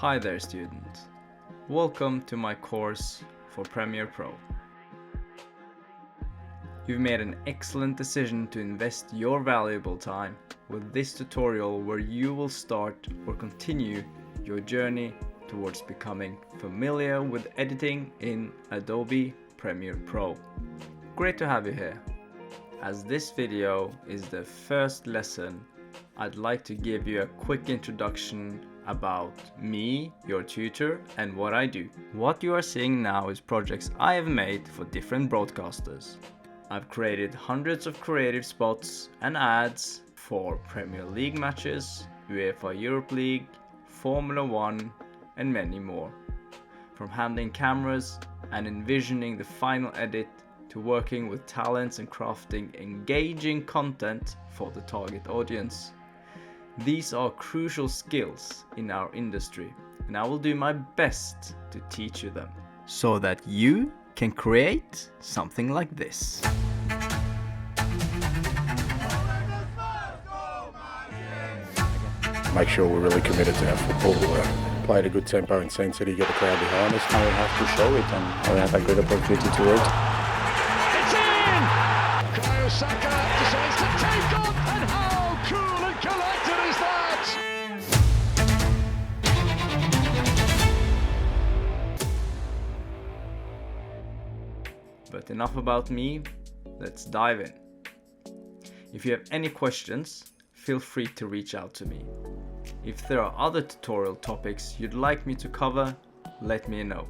Hi there students, welcome to my course for Premiere Pro. You've made an excellent decision to invest your valuable time with this tutorial where you will start or continue your journey towards becoming familiar with editing in Adobe Premiere Pro. Great to have you here. As this video is the first lesson, I'd like to give you a quick introduction about me, your tutor, and what I do. What you are seeing now is projects I have made for different broadcasters. I've created hundreds of creative spots and ads for Premier League matches, UEFA Europe League, Formula 1, and many more. From handling cameras and envisioning the final edit to working with talents and crafting engaging content for the target audience. These are crucial skills in our industry, and I will do my best to teach you them so that you can create something like this. Make sure we're really committed to our football. Play at a good tempo and intensity, get the crowd behind us. And we have to show it, and we have a great opportunity to it. It's in! Bukayo Saka decides to take off, and how cool and collected is that? But enough about me, let's dive in. If you have any questions, feel free to reach out to me. If there are other tutorial topics you'd like me to cover, let me know.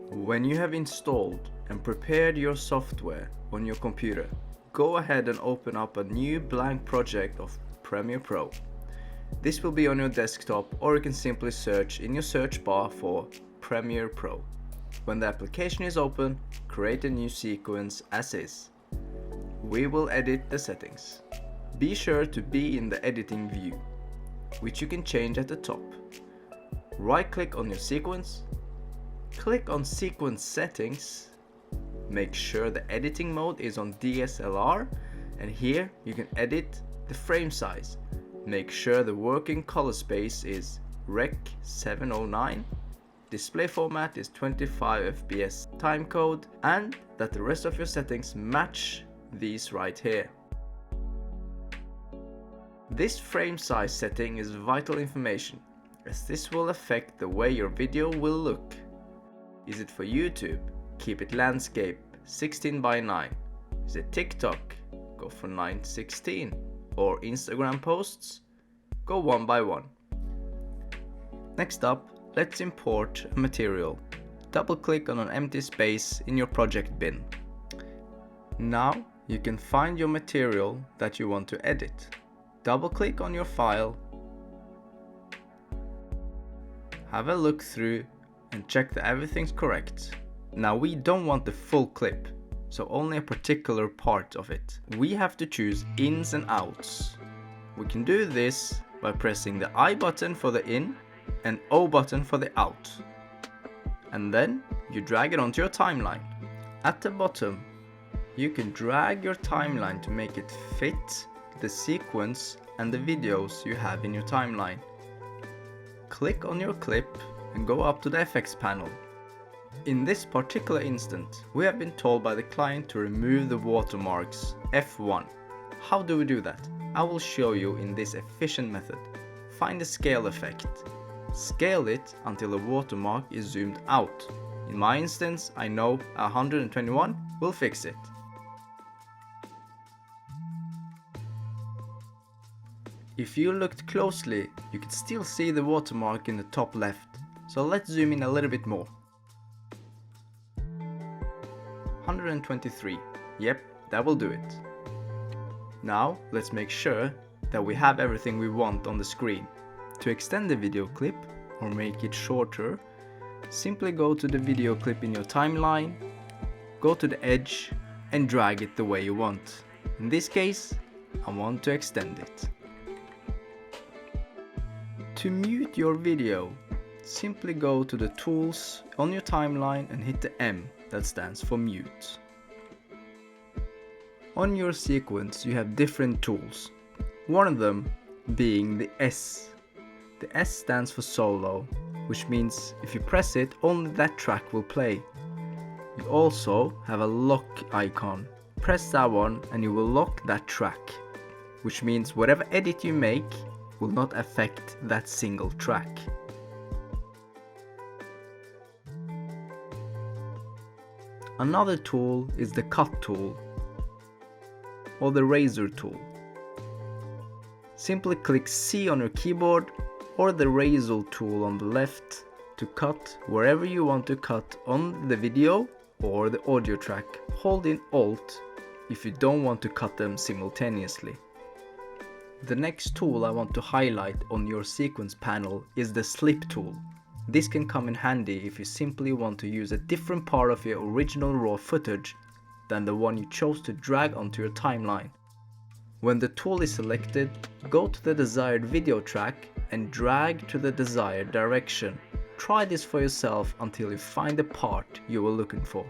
When you have installed and prepared your software on your computer, go ahead and open up a new blank project of Premiere Pro. This will be on your desktop, or you can simply search in your search bar for Premiere Pro. When the application is open, create a new sequence as is. We will edit the settings. Be sure to be in the editing view, which you can change at the top. Right click on your sequence, click on sequence settings, make sure the editing mode is on DSLR, and here you can edit the frame size. Make sure the working color space is Rec 709, display format is 25 fps timecode, and that the rest of your settings match these right here. This frame size setting is vital information, as this will affect the way your video will look. Is it for YouTube? Keep it landscape 16:9. Is it TikTok? Go for 9:16. Or Instagram posts? Go 1:1. Next up, let's import a material. Double click on an empty space in your project bin. Now you can find your material that you want to edit. Double click on your file, have a look through and check that everything's correct. Now we don't want the full clip, so only a particular part of it. We have to choose ins and outs. We can do this by pressing the I button for the in and O button for the out. And then you drag it onto your timeline. At the bottom, you can drag your timeline to make it fit the sequence and the videos you have in your timeline. Click on your clip and go up to the effects panel. In this particular instant, we have been told by the client to remove the watermarks F1. How do we do that? I will show you in this efficient method. Find the scale effect. Scale it until the watermark is zoomed out. In my instance, I know 121 will fix it. If you looked closely, you could still see the watermark in the top left, so let's zoom in a little bit more. 123, yep, that will do it. Now let's make sure that we have everything we want on the screen. To extend the video clip or make it shorter, simply go to the video clip in your timeline, go to the edge and drag it the way you want. In this case, I want to extend it. To mute your video, simply go to the tools on your timeline and hit the M, that stands for mute. On your sequence you have different tools, one of them being the S. The S stands for solo, which means if you press it, only that track will play. You also have a lock icon. Press that one and you will lock that track, which means whatever edit you make will not affect that single track. Another tool is the cut tool or the razor tool. Simply click C on your keyboard or the razor tool on the left to cut wherever you want to cut on the video or the audio track. Hold in Alt if you don't want to cut them simultaneously. The next tool I want to highlight on your sequence panel is the slip tool. This can come in handy if you simply want to use a different part of your original raw footage than the one you chose to drag onto your timeline. When the tool is selected, go to the desired video track and drag to the desired direction. Try this for yourself until you find the part you were looking for.